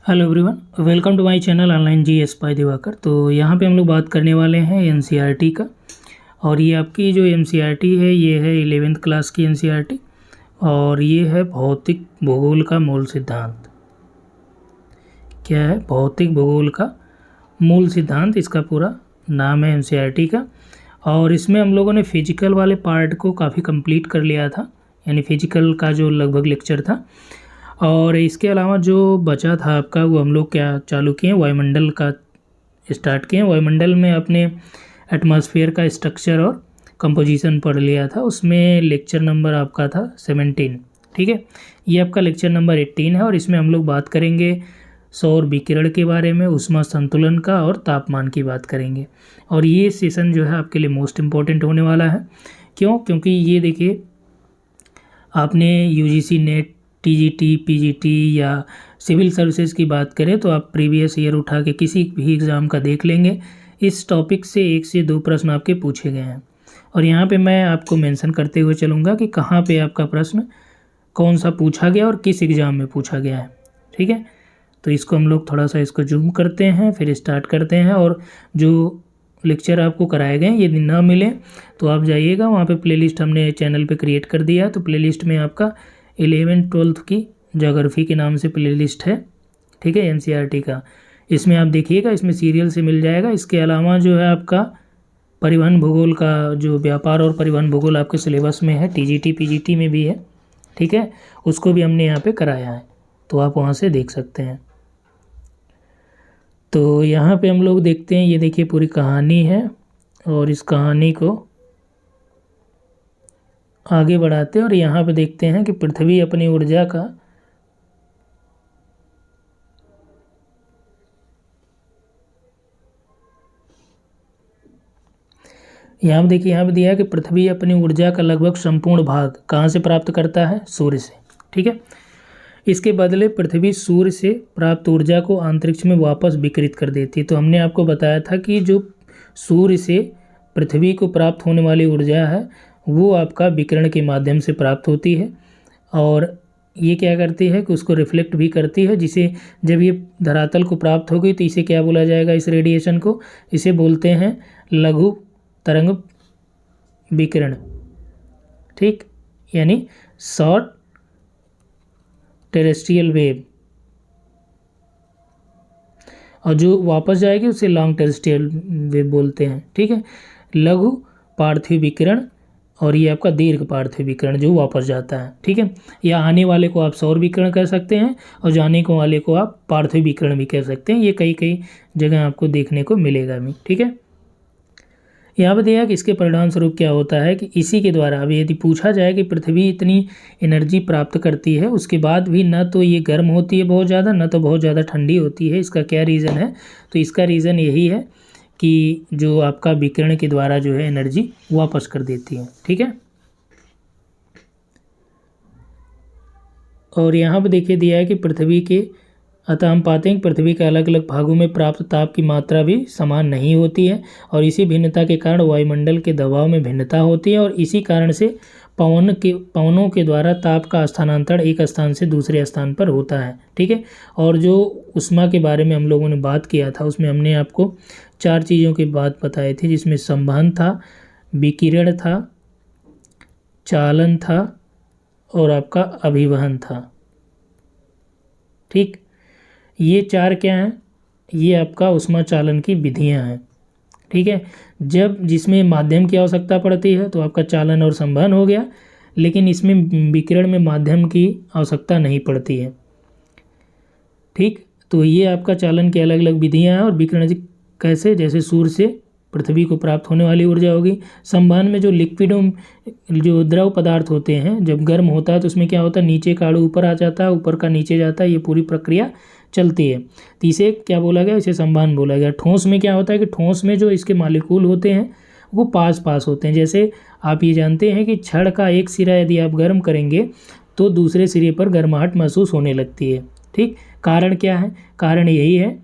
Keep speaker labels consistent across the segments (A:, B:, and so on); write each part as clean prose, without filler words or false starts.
A: Hello everyone, welcome to my channel online GS by Diwakar. तो यहाँ पे हम लोग बात करने वाले हैं एनसीईआरटी का। और ये आपकी जो एनसीईआरटी है ये है 11th क्लास की एनसीईआरटी और ये है भौतिक भूगोल का मूल सिद्धांत। क्या है? भौतिक भूगोल का मूल सिद्धांत इसका पूरा नाम है एनसीईआरटी का। और इसमें हम लोगों ने फिजिकल वाले पार्ट को काफ़ी कंप्लीट कर लिया था, यानी फिजिकल का जो लगभग लेक्चर था। और इसके अलावा जो बचा था आपका वो हम लोग क्या चालू किए, वायुमंडल का स्टार्ट किए। वायुमंडल में अपने एटमॉस्फेयर का स्ट्रक्चर और कंपोजिशन पढ़ लिया था, उसमें लेक्चर नंबर आपका था 17। ठीक है, ये आपका लेक्चर नंबर 18 है और इसमें हम लोग बात करेंगे सौर विकिरण के बारे में, ऊष्मा संतुलन का और तापमान की बात करेंगे। और ये सेशन जो है आपके लिए मोस्ट इम्पॉर्टेंट होने वाला है। क्यों? क्योंकि ये देखिए, आपने यूजीसी नेट, टीजीटी, पीजीटी या सिविल सर्विसेज की बात करें तो आप प्रीवियस ईयर उठा के किसी भी एग्ज़ाम का देख लेंगे, इस टॉपिक से 1 से 2 प्रश्न आपके पूछे गए हैं। और यहाँ पे मैं आपको मेंशन करते हुए चलूँगा कि कहाँ पे आपका प्रश्न कौन सा पूछा गया और किस एग्ज़ाम में पूछा गया है। ठीक है, तो इसको हम लोग थोड़ा सा इसको जूम करते हैं, फिर स्टार्ट करते हैं। और जो लेक्चर आपको कराए गए यदि ना मिले तो आप जाइएगा, वहाँ पे प्लेलिस्ट हमने चैनल पे क्रिएट कर दिया है। तो प्लेलिस्ट में आपका 11th-12th की ज्योग्राफी के नाम से प्लेलिस्ट है। ठीक है, एनसीईआरटी का, इसमें आप देखिएगा, इसमें सीरियल से मिल जाएगा। इसके अलावा जो है आपका परिवहन भूगोल का जो व्यापार और परिवहन भूगोल आपके सिलेबस में है, टीजीटी पीजीटी में भी है। ठीक है, उसको भी हमने यहाँ पे कराया है, तो आप वहाँ से देख सकते हैं। तो यहाँ पे हम लोग देखते हैं, ये देखिए पूरी कहानी है और इस कहानी को आगे बढ़ाते हैं और यहाँ पे देखते हैं कि पृथ्वी अपनी ऊर्जा का यहाँ पे देखिए, यहाँ पे दिया है कि पृथ्वी अपनी ऊर्जा का लगभग संपूर्ण भाग कहाँ से प्राप्त करता है? सूर्य से। ठीक है, इसके बदले पृथ्वी सूर्य से प्राप्त ऊर्जा को अंतरिक्ष में वापस विकिरित कर देती है। तो हमने आपको बताया था कि जो सूर्य से पृथ्वी को प्राप्त होने वाली ऊर्जा है वो आपका विकिरण के माध्यम से प्राप्त होती है और ये क्या करती है कि उसको रिफ्लेक्ट भी करती है, जिसे जब ये धरातल को प्राप्त होगी तो इसे क्या बोला जाएगा? इस रेडिएशन को इसे बोलते हैं लघु तरंग विकिरण। ठीक, यानी शॉर्ट टेरेस्ट्रियल वेव, और जो वापस जाएगी उसे लॉन्ग टेरेस्ट्रियल वेव बोलते हैं। ठीक है, लघु पार्थिव विकिरण और ये आपका दीर्घ पार्थिव विकिरण जो वापस जाता है। ठीक है, या आने वाले को आप सौर विकिरण कह सकते हैं और जाने को वाले को आप पार्थिव विकिरण भी कह सकते हैं। ये कई कई जगह आपको देखने को मिलेगा भी। ठीक है, यहाँ पर दिया कि इसके परिणाम स्वरूप क्या होता है कि इसी के द्वारा, अब यदि पूछा जाए कि पृथ्वी इतनी एनर्जी प्राप्त करती है उसके बाद भी ना तो ये गर्म होती है बहुत ज़्यादा, ना तो बहुत ज़्यादा ठंडी होती है, इसका क्या रीज़न है? तो इसका रीज़न यही है कि जो आपका विकिरण के द्वारा जो है एनर्जी वापस कर देती है। ठीक है, और यहाँ पर देखिए दिया है कि पृथ्वी के, अतः हम पाते हैं कि पृथ्वी के अलग अलग भागों में प्राप्त ताप की मात्रा भी समान नहीं होती है और इसी भिन्नता के कारण वायुमंडल के दबाव में भिन्नता होती है और इसी कारण से पवनों के द्वारा ताप का स्थानांतरण एक स्थान से दूसरे स्थान पर होता है। ठीक है, और जो ऊष्मा के बारे में हम लोगों ने बात किया था उसमें हमने आपको 4 चीज़ों की बात बताई थी, जिसमें संवहन था, विकिरण था, चालन था और आपका अभिवहन था। ठीक, ये 4 क्या हैं? ये आपका ऊष्मा चालन की विधियां हैं। ठीक है, जब जिसमें माध्यम की आवश्यकता पड़ती है तो आपका चालन और संवहन हो गया, लेकिन इसमें विकिरण में माध्यम की आवश्यकता नहीं पड़ती है। ठीक, तो ये आपका चालन की अलग अलग विधियां हैं और विकिरण कैसे, जैसे सूर्य से पृथ्वी को प्राप्त होने वाली ऊर्जा होगी। संवहन में जो लिक्विड, जो द्रव पदार्थ होते हैं, जब गर्म होता है तो उसमें क्या होता है? नीचे का अणु ऊपर आ जाता है, ऊपर का नीचे जाता है, ये पूरी प्रक्रिया चलती है। तो इसे क्या बोला गया? इसे संवहन बोला गया। ठोस में क्या होता है कि ठोस में जो इसके मालिक्यूल होते हैं वो पास पास होते हैं। जैसे आप ये जानते हैं कि छड़ का एक सिरा यदि आप गर्म करेंगे तो दूसरे सिरे पर गर्माहट महसूस होने लगती है। ठीक, कारण क्या है? कारण यही है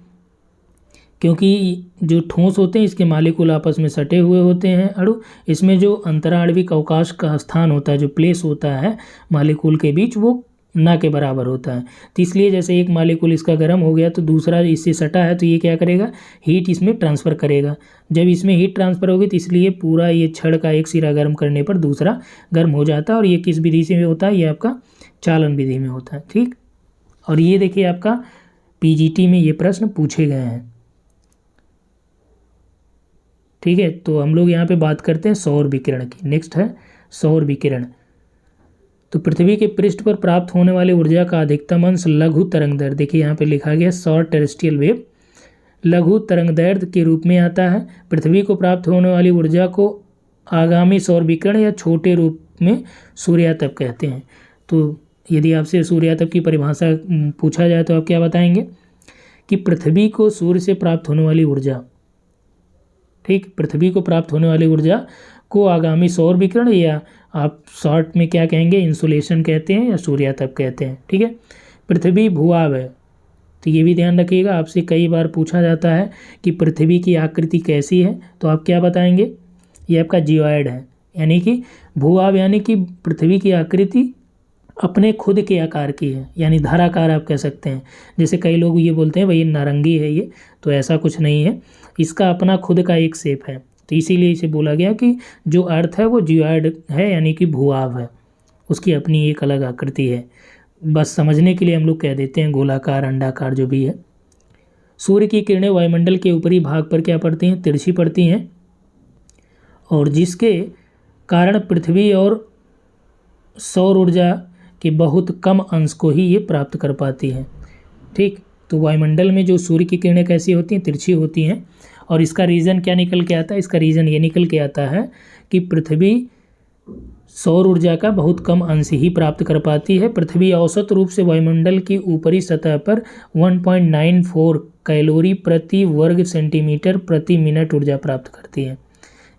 A: क्योंकि जो ठोस होते हैं इसके मालिक्यूल आपस में सटे हुए होते हैं अणु, इसमें जो अंतराणविक अवकाश का स्थान होता है, जो प्लेस होता है मालिक्यूल के बीच, वो ना के बराबर होता है। तो इसलिए जैसे एक मॉलिक्यूल इसका गर्म हो गया तो दूसरा इससे सटा है तो ये क्या करेगा, हीट इसमें ट्रांसफ़र करेगा। जब इसमें हीट ट्रांसफ़र होगी तो इसलिए पूरा ये छड़ का एक सिरा गर्म करने पर दूसरा गर्म हो जाता है। और ये किस विधि से होता है, ये आपका चालन विधि में होता है। ठीक, और ये देखिए आपका पीजीटी में ये प्रश्न पूछे गए हैं। ठीक है, तो हम लोग यहाँ पे बात करते हैं सौर विकिरण की। नेक्स्ट है सौर विकिरण। तो पृथ्वी के पृष्ठ पर प्राप्त होने वाली ऊर्जा का अधिकतम अंश लघु तरंगदैर्घ्य, देखिए यहाँ पे लिखा गया शॉर्ट टेरेस्ट्रियल वेव, लघु तरंगदैर्घ्य के रूप में आता है। पृथ्वी को प्राप्त होने वाली ऊर्जा को आगामी सौर विकिरण या छोटे रूप में सूर्यातप कहते हैं। तो यदि आपसे सूर्यातप की परिभाषा पूछा जाए तो आप क्या बताएंगे कि पृथ्वी को सूर्य से प्राप्त होने वाली ऊर्जा, ठीक, पृथ्वी को प्राप्त होने वाली ऊर्जा को आगामी सौर विकिरण या आप शॉर्ट में क्या कहेंगे, इंसुलेशन कहते हैं या सूर्यातप कहते हैं। ठीक है, पृथ्वी भूआब है, तो ये भी ध्यान रखिएगा, आपसे कई बार पूछा जाता है कि पृथ्वी की आकृति कैसी है, तो आप क्या बताएंगे, ये आपका जियोइड है, यानी कि भूआब यानी कि पृथ्वी की आकृति अपने खुद के आकार की है, यानी धराकार आप कह सकते हैं। जैसे कई लोग ये बोलते हैं भाई ये नारंगी है ये, तो ऐसा कुछ नहीं है, इसका अपना खुद का एक शेप है, तो इसीलिए इसे बोला गया कि जो अर्थ है वो जियोइड है, यानी कि भूआब है, उसकी अपनी एक अलग आकृति है। बस समझने के लिए हम लोग कह देते हैं गोलाकार, अंडाकार, जो भी है। सूर्य की किरणें वायुमंडल के ऊपरी भाग पर क्या पड़ती हैं, तिरछी पड़ती हैं, और जिसके कारण पृथ्वी और सौर ऊर्जा के बहुत कम अंश को ही ये प्राप्त कर पाती है। ठीक, तो वायुमंडल में जो सूर्य की किरणें कैसी होती हैं, तिरछी होती हैं, और इसका रीज़न क्या निकल के आता है, इसका रीज़न ये निकल के आता है कि पृथ्वी सौर ऊर्जा का बहुत कम अंश ही प्राप्त कर पाती है। पृथ्वी औसत रूप से वायुमंडल की ऊपरी सतह पर 1.94 कैलोरी प्रति वर्ग सेंटीमीटर प्रति मिनट ऊर्जा प्राप्त करती है।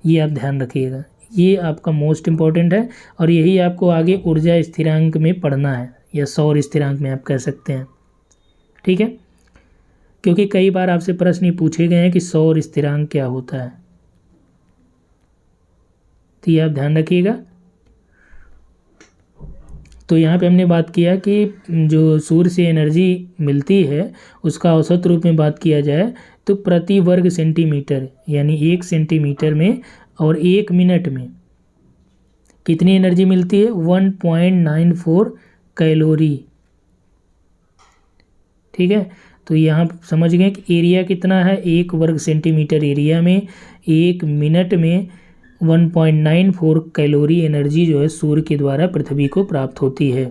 A: ये आप ध्यान रखिएगा, ये आपका मोस्ट इम्पॉर्टेंट है, और यही आपको आगे ऊर्जा स्थिरांक में पढ़ना है, या सौर स्थिरांक में आप कह सकते हैं। ठीक है, क्योंकि कई बार आपसे प्रश्न ये पूछे गए हैं कि सौर स्थिरांक क्या होता है, तो ये आप ध्यान रखिएगा। तो यहाँ पे हमने बात किया कि जो सूर्य से एनर्जी मिलती है उसका औसत रूप में बात किया जाए तो प्रति वर्ग सेंटीमीटर, यानी 1 सेंटीमीटर में और 1 मिनट में कितनी एनर्जी मिलती है, 1.94 कैलोरी। ठीक है, तो यहाँ समझ गए कि एरिया कितना है, 1 वर्ग सेंटीमीटर एरिया में 1 मिनट में 1.94 कैलोरी एनर्जी जो है सूर्य के द्वारा पृथ्वी को प्राप्त होती है।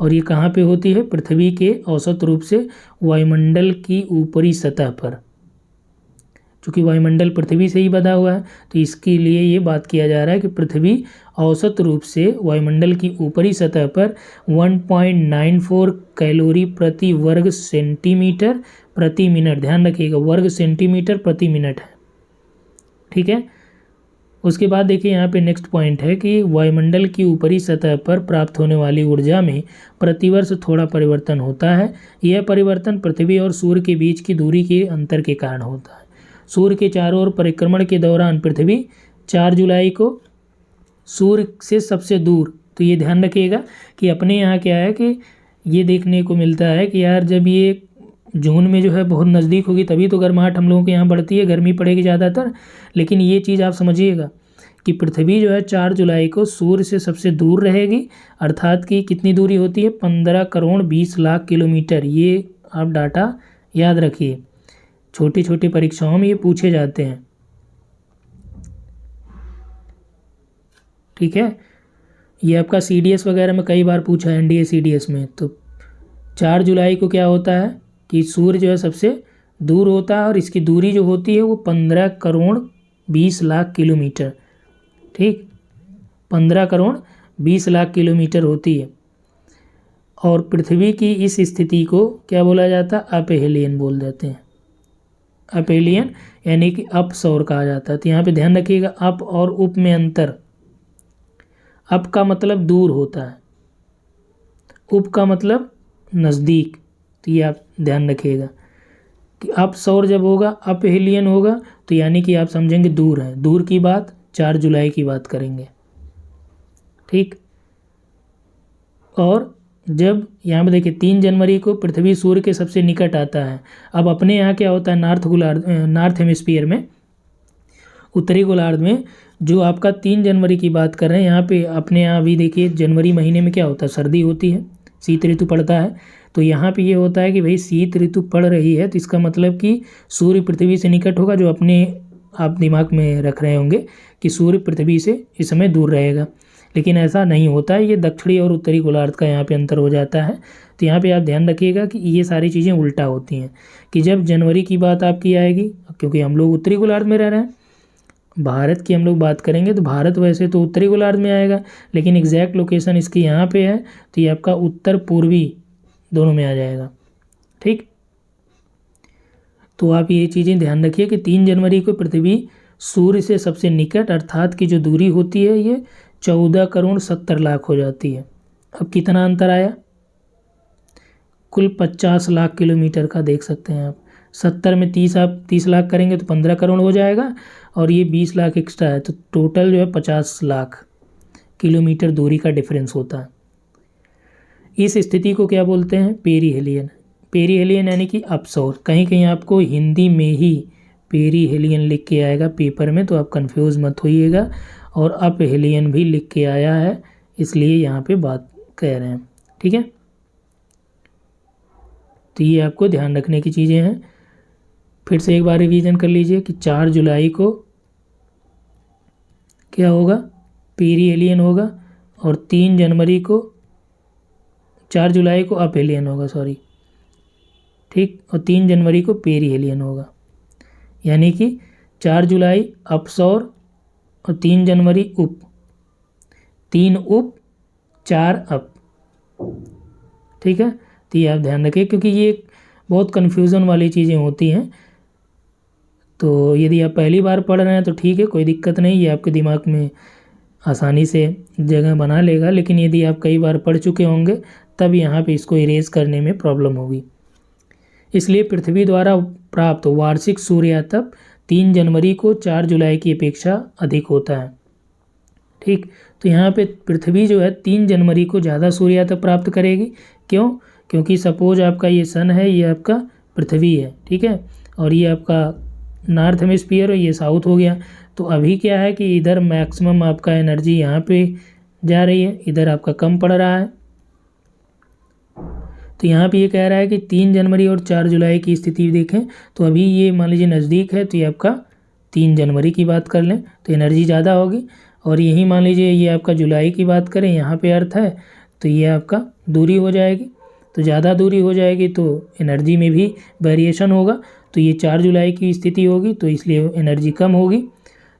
A: और ये कहाँ पे होती है, पृथ्वी के औसत रूप से वायुमंडल की ऊपरी सतह पर। चूँकि वायुमंडल पृथ्वी से ही बंधा हुआ है तो इसके लिए ये बात किया जा रहा है कि पृथ्वी औसत रूप से वायुमंडल की ऊपरी सतह पर 1.94 कैलोरी प्रति वर्ग सेंटीमीटर प्रति मिनट, ध्यान रखिएगा वर्ग सेंटीमीटर प्रति मिनट है। ठीक है, उसके बाद देखिए यहाँ पे नेक्स्ट पॉइंट है कि वायुमंडल की ऊपरी सतह पर प्राप्त होने वाली ऊर्जा में प्रतिवर्ष थोड़ा परिवर्तन होता है। यह परिवर्तन पृथ्वी और सूर्य के बीच की दूरी के अंतर के कारण होता है। सूर्य के चारों ओर परिक्रमण के दौरान पृथ्वी 4 जुलाई को सूर्य से सबसे दूर, तो ये ध्यान रखिएगा कि अपने यहाँ क्या है कि ये देखने को मिलता है कि यार जब ये जून में जो है बहुत नज़दीक होगी तभी तो गर्माहट हम लोगों के यहाँ बढ़ती है, गर्मी पड़ेगी ज़्यादातर। लेकिन ये चीज़ आप समझिएगा कि पृथ्वी जो है 4 जुलाई को सूर्य से सबसे दूर रहेगी, अर्थात कि कितनी दूरी होती है, 15 करोड़ 20 लाख किलोमीटर। ये आप डाटा याद रखिए, छोटी छोटी परीक्षाओं में ये पूछे जाते हैं। ठीक है, ये आपका CDS वगैरह में कई बार पूछा है, NDA CDS में। तो 4 जुलाई को क्या होता है कि सूर्य जो है सबसे दूर होता है और इसकी दूरी जो होती है वो 15 करोड़ 20 लाख किलोमीटर। ठीक, 15 करोड़ 20 लाख किलोमीटर होती है। और पृथ्वी की इस स्थिति को क्या बोला जाता है, अपहेलियन बोल देते हैं। अपहेलियन यानी कि अप सौर कहा जाता है। तो यहाँ पे ध्यान रखिएगा, अप और उप में अंतर। अप का मतलब दूर होता है, उप का मतलब नज़दीक। तो ये आप ध्यान रखिएगा कि अप सौर जब होगा, अपहेलियन होगा, तो यानी कि आप समझेंगे दूर है। दूर की बात 4 जुलाई की बात करेंगे। ठीक, और जब यहाँ पे देखिए 3 जनवरी को पृथ्वी सूर्य के सबसे निकट आता है। अब अपने यहाँ क्या होता है, नॉर्थ हेमिस्फीयर में, उत्तरी गोलार्ध में, जो आपका 3 जनवरी की बात कर रहे हैं, यहाँ पे अपने यहाँ अभी देखिए जनवरी महीने में क्या होता है, सर्दी होती है, शीत ऋतु पड़ता है। तो यहाँ पे ये होता है कि भाई शीत ऋतु पड़ रही है, तो इसका मतलब कि सूर्य पृथ्वी से निकट होगा, जो अपने आप दिमाग में रख रहे होंगे कि सूर्य पृथ्वी से इस समय दूर रहेगा। लेकिन ऐसा नहीं होता है, ये दक्षिणी और उत्तरी गोलार्ध का यहाँ पे अंतर हो जाता है। तो यहाँ पे आप ध्यान रखिएगा कि ये सारी चीज़ें उल्टा होती हैं, कि जब जनवरी की बात आपकी आएगी, क्योंकि हम लोग उत्तरी गोलार्ध में रह रहे हैं, भारत की हम लोग बात करेंगे तो भारत वैसे तो उत्तरी गोलार्ध में आएगा, लेकिन एग्जैक्ट लोकेशन इसकी यहाँ पे है, तो ये आपका उत्तर पूर्वी दोनों में आ जाएगा। ठीक, तो आप ये चीज़ें ध्यान रखिए कि 3 जनवरी को पृथ्वी सूर्य से सबसे निकट अर्थात की जो दूरी होती है ये 14 करोड़ 70 लाख हो जाती है। अब कितना अंतर आया, कुल 50 लाख किलोमीटर का देख सकते हैं आप। 70 में 30 आप 30 लाख करेंगे तो 15 करोड़ हो जाएगा, और ये 20 लाख एक्स्ट्रा है, तो टोटल जो है 50 लाख किलोमीटर दूरी का डिफरेंस होता है। इस स्थिति को क्या बोलते हैं, पेरीहेलियन। पेरीहेलियन यानी कि अपसौर। कहीं कहीं आपको हिंदी में ही पेरीहेलियन लिख के आएगा पेपर में, तो आप कंफ्यूज मत होइएगा, और अपहेलियन भी लिख के आया है, इसलिए यहाँ पे बात कह रहे हैं। ठीक है, तो ये आपको ध्यान रखने की चीज़ें हैं। फिर से एक बार रिवीजन कर लीजिए कि 4 जुलाई को क्या होगा, पेरीहेलियन होगा, और 3 जनवरी को 4 जुलाई को अपहेलियन होगा, सॉरी, ठीक, और 3 जनवरी को पेरीहेलियन होगा। यानी कि 4 जुलाई अपसौर और 3 जनवरी उप, 3 उप 4 अप। ठीक है, तो ये आप ध्यान रखें, क्योंकि ये बहुत कन्फ्यूज़न वाली चीज़ें होती हैं। तो यदि आप पहली बार पढ़ रहे हैं तो ठीक है, कोई दिक्कत नहीं, ये आपके दिमाग में आसानी से जगह बना लेगा। लेकिन यदि आप कई बार पढ़ चुके होंगे तब यहाँ पे इसको इरेज करने में प्रॉब्लम होगी। इसलिए पृथ्वी द्वारा प्राप्त वार्षिक सूर्यातप 3 जनवरी को 4 जुलाई की अपेक्षा अधिक होता है। ठीक, तो यहाँ पे पृथ्वी जो है 3 जनवरी को ज़्यादा सूर्यातप प्राप्त करेगी। क्यों, क्योंकि सपोज आपका ये सन है, ये आपका पृथ्वी है, ठीक है, और ये आपका नॉर्थ हेमिस्फीयर और ये साउथ हो गया। तो अभी क्या है कि इधर मैक्सिमम आपका एनर्जी यहाँ पे जा रही है, इधर आपका कम पड़ रहा है। तो यहाँ पे ये कह रहा है कि 3 जनवरी और 4 जुलाई की स्थिति देखें, तो अभी ये मान लीजिए नज़दीक है, तो ये आपका 3 जनवरी की बात कर लें तो एनर्जी ज़्यादा होगी, और यही मान लीजिए ये आपका जुलाई की बात करें, यहाँ पे अर्थ है, तो ये आपका दूरी हो जाएगी। तो ज़्यादा दूरी हो जाएगी तो एनर्जी में भी वेरिएशन होगा, तो ये 4 जुलाई की स्थिति होगी, तो इसलिए एनर्जी कम होगी।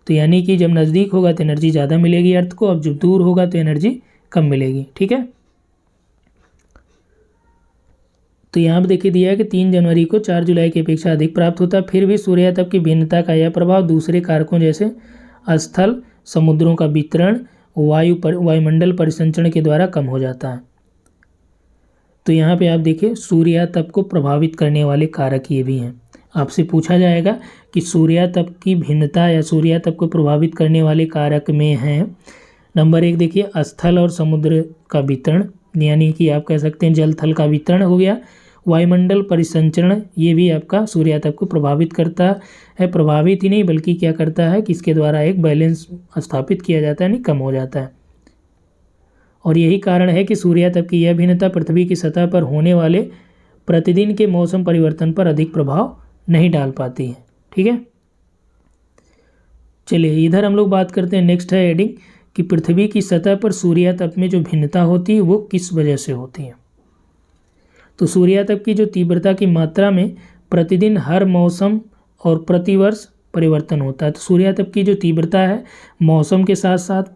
A: तो यानी कि जब नज़दीक होगा तो एनर्जी ज़्यादा मिलेगी अर्थ को, अब जब दूर होगा तो एनर्जी कम मिलेगी। ठीक है, तो यहाँ पर देखिए दिया है कि 3 जनवरी को 4 जुलाई की अपेक्षा अधिक प्राप्त होता है। फिर भी सूर्यातप की भिन्नता का यह प्रभाव दूसरे कारकों जैसे स्थल, समुद्रों का वितरण, वायुमंडल परिसंचरण के द्वारा कम हो जाता है। तो यहाँ पे आप देखिए सूर्यातप को प्रभावित करने वाले कारक ये भी हैं। आपसे पूछा जाएगा कि सूर्यातप की भिन्नता या सूर्यातप को प्रभावित करने वाले कारक में हैं, नंबर 1 देखिए स्थल और समुद्र का वितरण, यानी कि आप कह सकते हैं जल थल का वितरण हो गया। वायुमंडल परिसंचरण, ये भी आपका सूर्यातप को प्रभावित करता है। प्रभावित ही नहीं बल्कि क्या करता है कि इसके द्वारा एक बैलेंस स्थापित किया जाता है, यानी कम हो जाता है। और यही कारण है कि सूर्यातप की यह भिन्नता पृथ्वी की सतह पर होने वाले प्रतिदिन के मौसम परिवर्तन पर अधिक प्रभाव नहीं डाल पाती है। ठीक है, चलिए इधर हम लोग बात करते हैं। नेक्स्ट है हेडिंग कि पृथ्वी की सतह पर सूर्यातप में जो भिन्नता होती है वो किस वजह से होती है। तो सूर्यातप की जो तीव्रता की मात्रा में प्रतिदिन, हर मौसम और प्रतिवर्ष परिवर्तन होता है। तो सूर्यातप की जो तीव्रता है मौसम के साथ साथ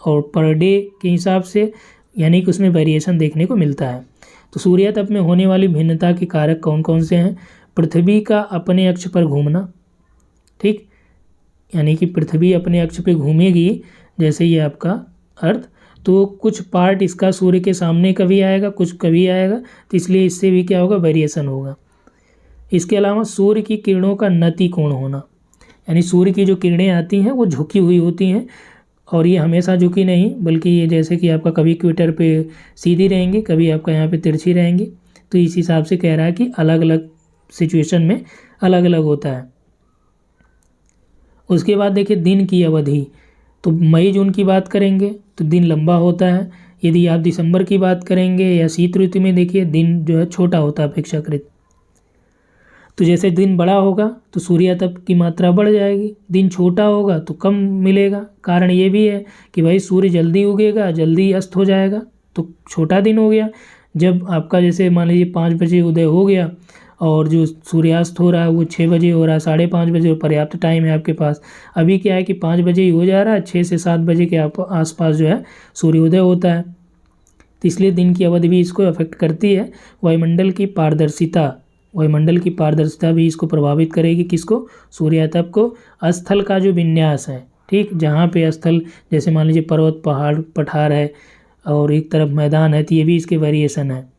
A: और पर डे के हिसाब से, यानी कि उसमें वेरिएशन देखने को मिलता है। तो सूर्यातप में होने वाली भिन्नता के कारक कौन कौन से हैं। पृथ्वी का अपने अक्ष पर घूमना, ठीक, यानी कि पृथ्वी अपने अक्ष पे घूमेगी, जैसे ये आपका अर्थ, तो कुछ पार्ट इसका सूर्य के सामने कभी आएगा, कुछ कभी आएगा, तो इसलिए इससे भी क्या होगा, वेरिएशन होगा। इसके अलावा सूर्य की किरणों का नति कोण होना, यानी सूर्य की जो किरणें आती हैं वो झुकी हुई होती हैं और ये हमेशा झुकी नहीं, बल्कि ये जैसे कि आपका कभी इक्वेटर पे सीधी रहेंगी, कभी आपका यहाँ पे तिरछी रहेंगी। तो इस हिसाब से कह रहा है कि अलग अलग सिचुएशन में अलग अलग होता है। उसके बाद देखिए दिन की अवधि, तो मई जून की बात करेंगे तो दिन लंबा होता है। यदि आप दिसंबर की बात करेंगे या शीत ऋतु में देखिए दिन जो है छोटा होता है अपेक्षाकृत। तो जैसे दिन बड़ा होगा तो सूर्यातप की मात्रा बढ़ जाएगी, दिन छोटा होगा तो कम मिलेगा। कारण ये भी है कि भाई सूर्य जल्दी उगेगा, जल्दी अस्त हो जाएगा, तो छोटा दिन हो गया। जब आपका जैसे मान लीजिए 5 बजे उदय हो गया और जो सूर्यास्त हो रहा है वो 6 बजे हो रहा है, 5:30 बजे, पर्याप्त टाइम है आपके पास। अभी क्या है कि 5 बजे ही हो जा रहा है, 6 से 7 बजे के आसपास जो है सूर्योदय होता है। तो इसलिए दिन की अवधि भी इसको अफेक्ट करती है। वायुमंडल की पारदर्शिता भी इसको प्रभावित करेगी। किसको? सूर्यातप को। स्थल का जो विन्यास है, ठीक, जहाँ पे स्थल जैसे मान लीजिए पर्वत, पहाड़, पठार है और एक तरफ मैदान है, तो ये भी इसके वेरिएशन है।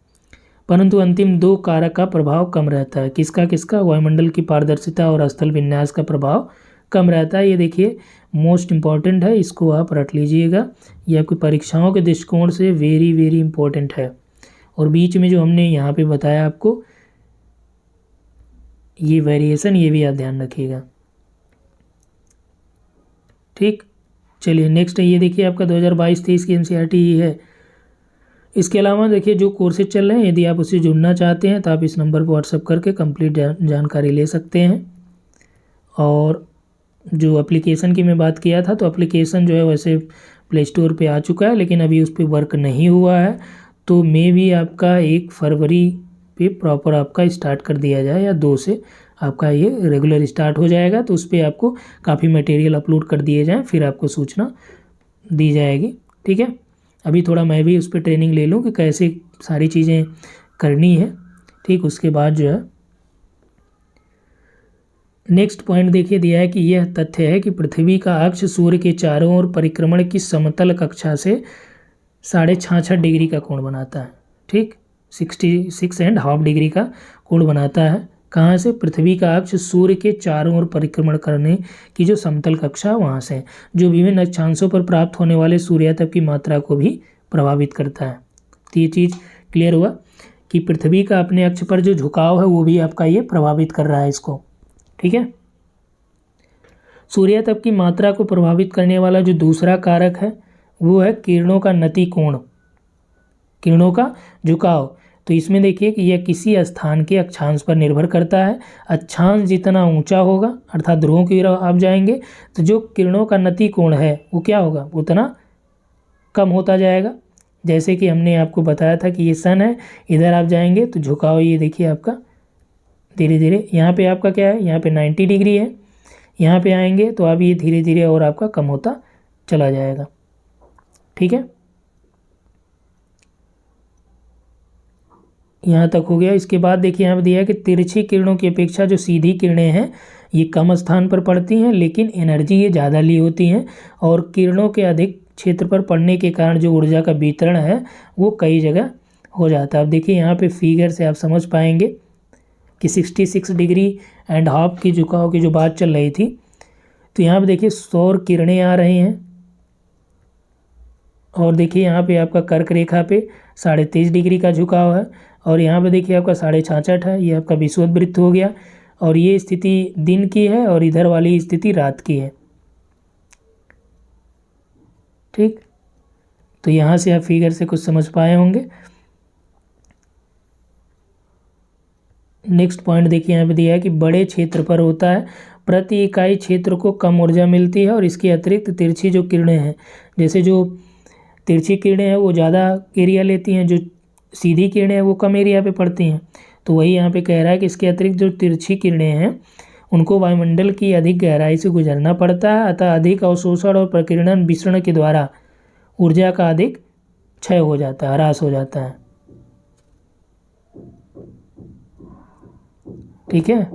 A: परंतु अंतिम दो कारक का प्रभाव कम रहता है। किसका किसका? वायुमंडल की पारदर्शिता और स्थल विन्यास का प्रभाव कम रहता है। ये देखिए मोस्ट इम्पॉर्टेंट है, इसको आप रट लीजिएगा। ये आपकी परीक्षाओं के दृष्टिकोण से वेरी वेरी इंपॉर्टेंट है। और बीच में जो हमने यहाँ पे बताया आपको ये वेरिएशन, ये भी आप ध्यान रखिएगा, ठीक। चलिए नेक्स्ट है, ये देखिए आपका 2022-23 की एनसीईआरटी है। इसके अलावा देखिए जो कोर्सेज चल रहे हैं, यदि आप उससे जुड़ना चाहते हैं तो आप इस नंबर पर व्हाट्सअप करके कंप्लीट जानकारी ले सकते हैं। और जो एप्लीकेशन की मैं बात किया था, तो एप्लीकेशन जो है वैसे प्ले स्टोर पे आ चुका है, लेकिन अभी उस पर वर्क नहीं हुआ है। तो मे भी आपका 1 फरवरी पे प्रॉपर आपका स्टार्ट कर दिया जाए, या 2 से आपका ये रेगुलर स्टार्ट हो जाएगा। तो उस पर आपको काफ़ी मटेरियल अपलोड कर दिए जाएँ, फिर आपको सूचना दी जाएगी, ठीक है। अभी थोड़ा मैं भी उस पर ट्रेनिंग ले लूँ कि कैसे सारी चीज़ें करनी है, ठीक। उसके बाद जो है नेक्स्ट पॉइंट देखिए दिया है कि यह तथ्य है कि पृथ्वी का अक्ष सूर्य के चारों ओर परिक्रमण की समतल कक्षा से 66.5 डिग्री का कोण बनाता है, ठीक। 66.5 डिग्री का कोण बनाता है। कहाँ से? पृथ्वी का अक्ष सूर्य के चारों ओर परिक्रमण करने की जो समतल कक्षा वहाँ से, जो विभिन्न अक्षांशों पर प्राप्त होने वाले सूर्यातप की मात्रा को भी प्रभावित करता है। तो ये चीज़ क्लियर हुआ कि पृथ्वी का अपने अक्ष पर जो झुकाव है वो भी आपका ये प्रभावित कर रहा है इसको, ठीक है। सूर्यातप की मात्रा को प्रभावित करने वाला जो दूसरा कारक है वो है किरणों का नति कोण, किरणों का झुकाव। तो इसमें देखिए कि यह किसी स्थान के अक्षांश पर निर्भर करता है। अक्षांश जितना ऊंचा होगा, अर्थात ध्रुवों की तरफ आप जाएंगे, तो जो किरणों का नति कोण है वो क्या होगा? उतना कम होता जाएगा। जैसे कि हमने आपको बताया था कि ये सन है, इधर आप जाएंगे तो झुकाव ये देखिए आपका धीरे धीरे, यहाँ पे आपका क्या है, यहाँ पे 90 डिग्री है, यहाँ पे आएंगे तो अब ये धीरे धीरे और आपका कम होता चला जाएगा, ठीक है। यहाँ तक हो गया। इसके बाद देखिए यहाँ पे दिया है कि तिरछी किरणों की अपेक्षा जो सीधी किरणें हैं ये कम स्थान पर पड़ती हैं, लेकिन एनर्जी ये ज़्यादा ली होती हैं, और किरणों के अधिक क्षेत्र पर पड़ने के कारण जो ऊर्जा का वितरण है वो कई जगह हो जाता है। अब देखिए यहाँ पे फिगर से आप समझ पाएंगे कि 66.5 डिग्री की झुकाव की जो बात चल रही थी, तो यहाँ पे देखिए सौर किरणें आ रही हैं, और देखिए यहाँ पे आपका कर्क रेखा पे 23.5 डिग्री का झुकाव है, और यहाँ पे देखिए आपका 66.5 है, ये आपका विषुवत वृत्त हो गया। और ये स्थिति दिन की है और इधर वाली स्थिति रात की है, ठीक। तो यहाँ से आप फिगर से कुछ समझ पाए होंगे। नेक्स्ट पॉइंट देखिए यहाँ पे दिया है कि बड़े क्षेत्र पर होता है, प्रति इकाई क्षेत्र को कम ऊर्जा मिलती है, और इसके अतिरिक्त तिरछी जो किरणें हैं, जैसे जो तिरछी किरणें हैं वो ज़्यादा एरिया लेती हैं, जो सीधी किरणें हैं वो कम एरिया पे पड़ती हैं। तो वही यहाँ पे कह रहा है कि इसके अतिरिक्त जो तिरछी किरणें हैं उनको वायुमंडल की अधिक गहराई से गुजरना पड़ता है, अतः अधिक अवशोषण और प्रकीर्णन विसरण के द्वारा ऊर्जा का अधिक क्षय हो जाता है, ह्रास हो जाता है, ठीक है।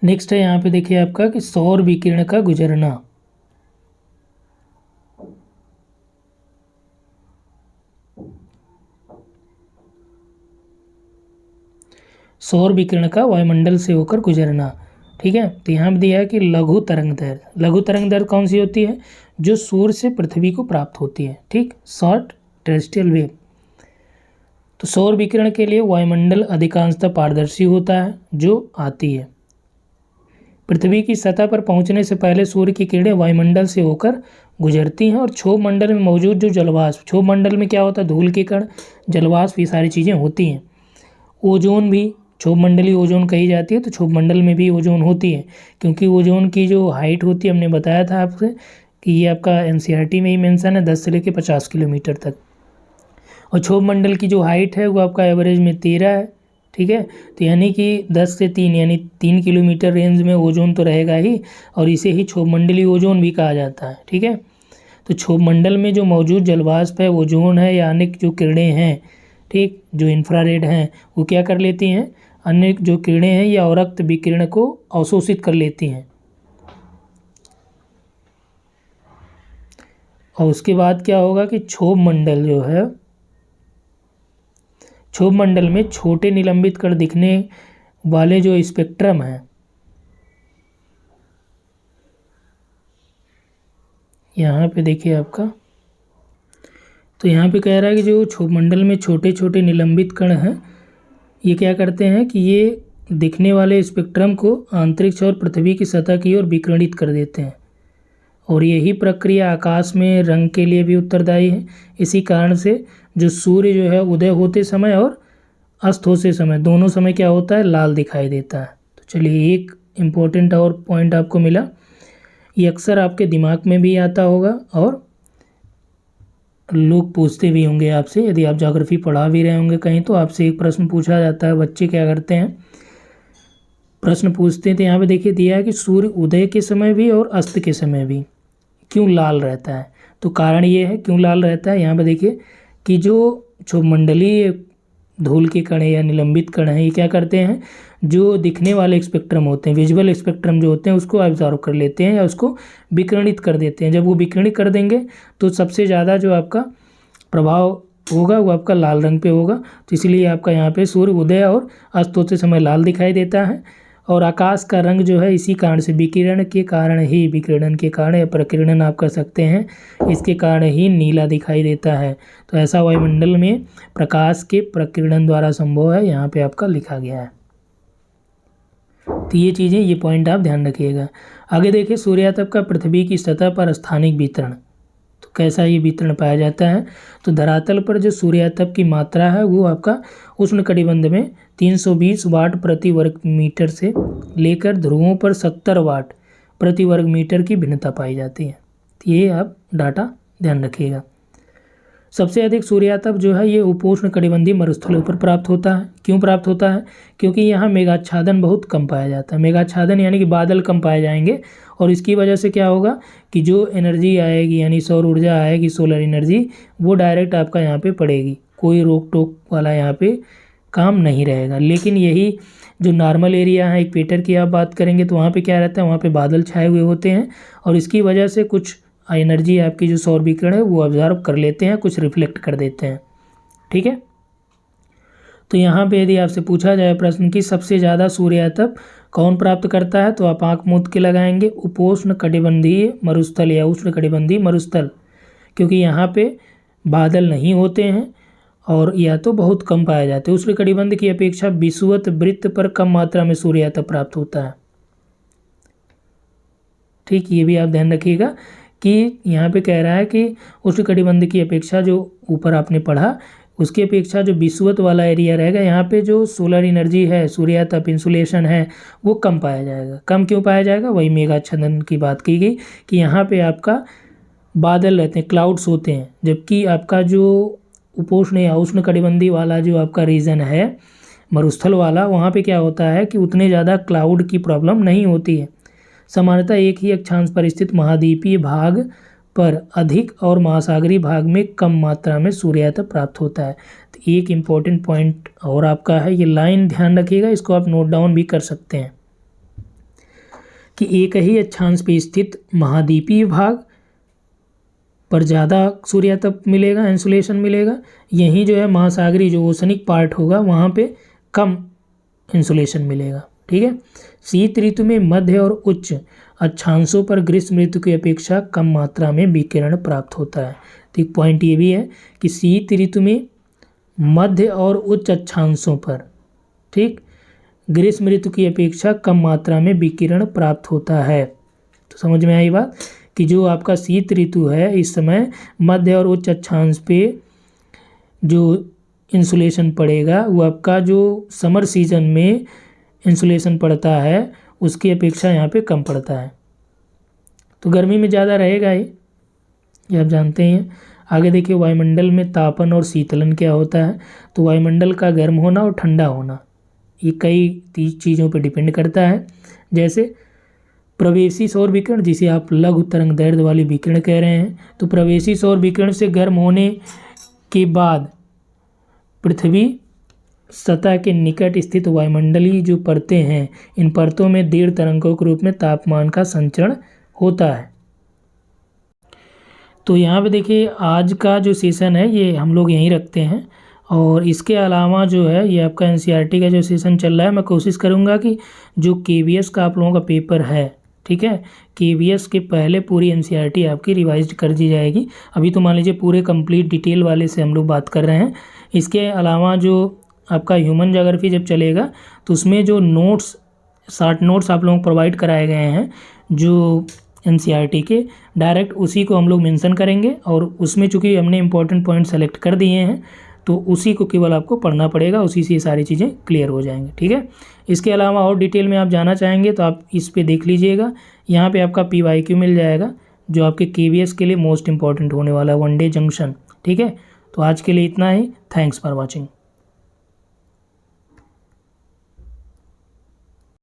A: नेक्स्ट है यहाँ पे देखिए आपका कि सौर विकिरण का गुजरना। सौर विकिरण का वायुमंडल से होकर गुजरना। ठीक है। तो यहाँ पे दिया है कि लघु तरंग दैर्ध्य। लघु तरंग दैर्ध्य कौन सी होती है? जो सूर्य से पृथ्वी को प्राप्त होती है, ठीक, शॉर्ट टेरेस्ट्रियल वेव। तो सौर विकिरण के लिए वायुमंडल अधिकांशतः पारदर्शी होता है जो आती है। पृथ्वी की सतह पर पहुंचने से पहले सूर्य की किरणें वायुमंडल से होकर गुजरती हैं और क्षोभ मंडल में मौजूद जो जलवाष्प, क्षोभ मंडल में क्या होता है? धूल के कण, जलवाष्प, ये सारी चीज़ें होती हैं। ओजोन भी क्षोभ मंडलीय ओजोन कही जाती है, तो क्षोभ मंडल में भी ओजोन होती है, क्योंकि ओजोन की जो हाइट होती है, हमने बताया था आपसे कि ये आपका एनसीईआरटी में ही मेंशन है, 10 से लेकर 50 किलोमीटर तक। और क्षोभ मंडल की जो हाइट है वो आपका एवरेज में 13 है, ठीक है। तो यानी कि 10 से 3 यानी 3 किलोमीटर रेंज में ओजोन तो रहेगा ही, और इसे ही क्षोभ मंडलीय ओजोन भी कहा जाता है, ठीक है। तो क्षोभ मंडल में जो मौजूद जलवाष्प है, ओजोन है या अन्य जो किरणें हैं, ठीक, जो इंफ्रारेड हैं, वो क्या कर लेती हैं? अन्य जो किरणें हैं या अवरक्त विकिरण को अवशोषित कर लेती हैं। और उसके बाद क्या होगा कि क्षोभ मंडल जो है, क्षोभ मंडल में छोटे निलंबित कण दिखने वाले जो स्पेक्ट्रम है, यहाँ पे देखिए आपका, तो यहाँ पे कह रहा है कि जो क्षोभ मंडल में छोटे छोटे निलंबित कण हैं, ये क्या करते हैं कि ये दिखने वाले स्पेक्ट्रम को अंतरिक्ष और पृथ्वी की सतह की ओर विकिरणित कर देते हैं, और यही प्रक्रिया आकाश में रंग के लिए भी उत्तरदायी है। इसी कारण से जो सूर्य जो है उदय होते समय और अस्त होते समय, दोनों समय क्या होता है? लाल दिखाई देता है। तो चलिए, एक इम्पोर्टेंट और पॉइंट आपको मिला, ये अक्सर आपके दिमाग में भी आता होगा और लोग पूछते भी होंगे आपसे, यदि आप ज्योग्राफी पढ़ा भी रहे होंगे कहीं, तो आपसे एक प्रश्न पूछा जाता है, बच्चे क्या करते हैं, प्रश्न पूछते हैं। तो यहाँ पे देखिए दिया है कि सूर्य उदय के समय भी और अस्त के समय भी क्यों लाल रहता है? तो कारण ये है क्यों लाल रहता है, यहाँ पे देखिए कि जो मंडलीय धूल के कण या निलंबित कण हैं, ये क्या करते हैं? जो दिखने वाले स्पेक्ट्रम होते हैं, विजुअल स्पेक्ट्रम जो होते हैं, उसको ऑब्जर्व कर लेते हैं या उसको विकिरणित कर देते हैं। जब वो विकिरणित कर देंगे तो सबसे ज़्यादा जो आपका प्रभाव होगा वो आपका लाल रंग पे होगा। तो इसलिए आपका यहाँ पे सूर्य उदय और अस्त होते समय लाल दिखाई देता है, और आकाश का रंग जो है इसी कारण से, विकिरण के कारण ही, विकिरण के कारण या प्रकीर्णन आप कर सकते हैं, इसके कारण ही नीला दिखाई देता है। तो ऐसा वायुमंडल में प्रकाश के प्रकीर्णन द्वारा संभव है, यहाँ पे आपका लिखा गया है। तो ये चीज़ें, ये पॉइंट आप ध्यान रखिएगा। आगे देखिए, सूर्यातप का पृथ्वी की सतह पर स्थानिक वितरण। तो कैसा ये वितरण पाया जाता है? तो धरातल पर जो सूर्यातप की मात्रा है वो आपका उष्णकटिबंध में 320 वाट प्रति वर्ग मीटर से लेकर ध्रुवों पर 70 वाट प्रति वर्ग मीटर की भिन्नता पाई जाती है। तो ये आप डाटा ध्यान रखिएगा। सबसे अधिक सूर्यातप जो है ये उपोष्णकटिबंधीय मरुस्थलों पर प्राप्त होता है। क्यों प्राप्त होता है? क्योंकि यहाँ मेघाच्छादन बहुत कम पाया जाता है। मेघाच्छादन यानी कि बादल कम पाए जाएंगे, और इसकी वजह से क्या होगा कि जो एनर्जी आएगी यानी सौर ऊर्जा आएगी, सोलर एनर्जी, वो डायरेक्ट आपका यहाँ पे पड़ेगी, कोई रोक टोक वाला यहाँ पे काम नहीं रहेगा। लेकिन यही जो नॉर्मल एरिया है, इक्वेटर की आप बात करेंगे तो वहाँ पे क्या रहता है, वहाँ पे बादल छाए हुए होते हैं, और इसकी वजह से कुछ एनर्जी आपकी जो सौर विकिरण है वो ऑब्जर्व कर लेते हैं, कुछ रिफ्लेक्ट कर देते हैं, ठीक है। तो यहाँ पे यदि आपसे पूछा जाए प्रश्न की सबसे ज़्यादा सूर्यातप कौन प्राप्त करता है, तो आप आँख मूंद के लगाएंगे उपोष्ण कटिबंधीय मरुस्थल या उष्ण कटिबंधीय मरुस्थल, क्योंकि यहाँ पे बादल नहीं होते हैं और या तो बहुत कम पाए जाते हैं। उष्ण कटिबंध की अपेक्षा विषुवत वृत्त पर कम मात्रा में सूर्यातप प्राप्त होता है, ठीक। ये भी आप ध्यान रखिएगा कि यहाँ पे कह रहा है कि उष्णकटिबंध की अपेक्षा, जो ऊपर आपने पढ़ा, उसकी अपेक्षा जो विषुवत वाला एरिया रहेगा, यहाँ पे जो सोलर एनर्जी है, सूर्यातप इंसुलेशन है, वो कम पाया जाएगा। कम क्यों पाया जाएगा? वही मेघाच्छादन की बात की गई कि यहाँ पे आपका बादल रहते हैं, क्लाउड्स होते हैं, जबकि आपका जो उपोष्ण या उष्णकटिबंधीय वाला जो आपका रीजन है, मरुस्थल वाला, वहाँ पे क्या होता है कि उतने ज़्यादा क्लाउड की प्रॉब्लम नहीं होती है। सामान्यतः एक ही अक्षांश पर स्थित महाद्वीपीय भाग पर अधिक और महासागरीय भाग में कम मात्रा में सूर्यातप प्राप्त होता है। तो एक इम्पॉर्टेंट पॉइंट और आपका है, ये लाइन ध्यान रखिएगा, इसको आप नोट डाउन भी कर सकते हैं कि एक ही अक्षांश पे स्थित महाद्वीपीय भाग पर ज़्यादा सूर्यातप मिलेगा, इंसुलेशन मिलेगा, यहीं जो है महासागरीय जो ओशनिक पार्ट होगा वहाँ पे कम इंसुलेशन मिलेगा, ठीक है। शीत ऋतु में मध्य और उच्च अक्षांशों पर ग्रीष्म ऋतु की अपेक्षा कम मात्रा में विकिरण प्राप्त होता है। तो एक पॉइंट ये भी है कि शीत ऋतु में मध्य और उच्च अक्षांशों पर, ठीक, ग्रीष्म ऋतु की अपेक्षा कम मात्रा में विकिरण प्राप्त होता है। तो समझ में आई बात कि जो आपका शीत ऋतु है इस समय मध्य और उच्च अक्षांश पे जो इंसुलेशन पड़ेगा वो आपका जो समर सीजन में इंसुलेशन पड़ता है उसकी अपेक्षा यहाँ पे कम पड़ता है। तो गर्मी में ज़्यादा रहेगा ये आप जानते हैं। आगे देखिए वायुमंडल में तापन और शीतलन क्या होता है। तो वायुमंडल का गर्म होना और ठंडा होना ये कई चीज़ों पर डिपेंड करता है। जैसे प्रवेशी सौर विकिरण, जिसे आप लघु तरंग दैर्ध्य वाली विकिरण कह रहे हैं, तो प्रवेशी सौर विकिरण से गर्म होने के बाद पृथ्वी सतह के निकट स्थित वायुमंडलीय जो परतें हैं इन परतों में दीर्घ तरंगों के रूप में तापमान का संचरण होता है। तो यहाँ पे देखिए आज का जो सेशन है ये हम लोग यहीं रखते हैं, और इसके अलावा जो है ये आपका एनसीईआरटी का जो सेशन चल रहा है मैं कोशिश करूँगा कि जो केवीएस का आप लोगों का पेपर है, ठीक है, केवीएस के पहले पूरी एनसीईआरटी आपकी रिवाइज कर दी जाएगी। अभी तो मान लीजिए पूरे कंप्लीट डिटेल वाले से हम लोग बात कर रहे हैं। इसके अलावा जो आपका ह्यूमन ज्योग्राफी जब चलेगा तो उसमें जो नोट्स, शॉर्ट नोट्स आप लोगों को प्रोवाइड कराए गए हैं जो एनसीईआरटी के, डायरेक्ट उसी को हम लोग मेंशन करेंगे, और उसमें चूँकि हमने इंपॉर्टेंट पॉइंट सेलेक्ट कर दिए हैं तो उसी को केवल आपको पढ़ना पड़ेगा, उसी से ये सारी चीज़ें क्लियर हो जाएंगी, ठीक है। इसके अलावा और डिटेल में आप जाना चाहेंगे तो आप इस पे देख लीजिएगा। यहाँ पे आपका PYQ मिल जाएगा जो आपके केवीएस के लिए मोस्ट इंपॉर्टेंट होने वाला है, वनडे जंक्शन, ठीक है। तो आज के लिए इतना ही। Thanks for watching.